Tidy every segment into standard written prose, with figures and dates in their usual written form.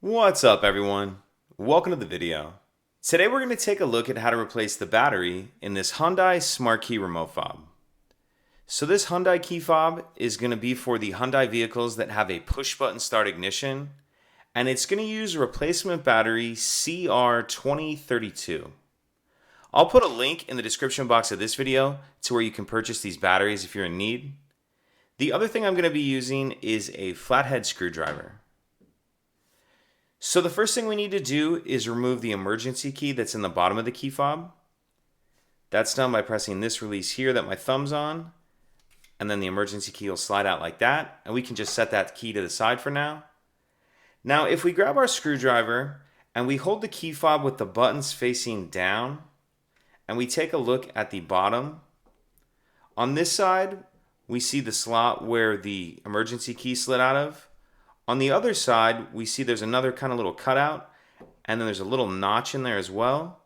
What's up everyone? Welcome to the video. Today we're going to take a look at how to replace the battery in this Hyundai Smart Key remote fob. So this Hyundai key fob is going to be for the Hyundai vehicles that have a push button start ignition, and it's going to use a replacement battery CR2032. I'll put a link in the description box of this video to where you can purchase these batteries if you're in need. The other thing I'm going to be using is a flathead screwdriver. So the first thing we need to do is remove the emergency key that's in the bottom of the key fob. That's done by pressing this release here that my thumb's on, and then the emergency key will slide out like that, and we can just set that key to the side for now. Now if we grab our screwdriver and we hold the key fob with the buttons facing down, and we take a look at the bottom, on this side we see the slot where the emergency key slid out of. On the other side, we see there's another kind of little cutout, and then there's a little notch in there as well.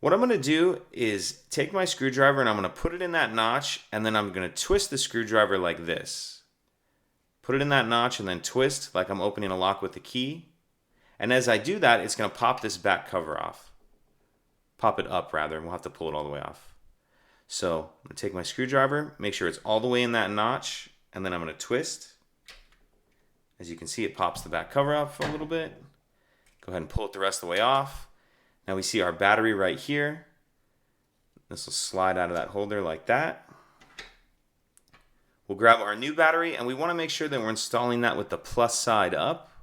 What I'm going to do is take my screwdriver and I'm going to put it in that notch, and then I'm going to twist the screwdriver like this. Put it in that notch and then twist like I'm opening a lock with the key. And as I do that, it's going to pop this back cover off. Pop it up rather, and we'll have to pull it all the way off. So I'm going to take my screwdriver, make sure it's all the way in that notch, and then I'm going to twist. As you can see, it pops the back cover off a little bit. Go ahead and pull it the rest of the way off. Now we see our battery right here. This will slide out of that holder like that. We'll grab our new battery, and we want to make sure that we're installing that with the plus side up.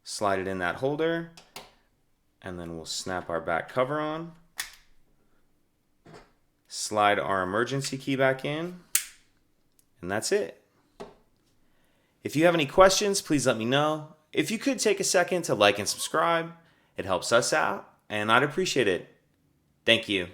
Slide it in that holder, and then we'll snap our back cover on. Slide our emergency key back in, and that's it. If you have any questions, please let me know. If you could take a second to like and subscribe, it helps us out, and I'd appreciate it. Thank you.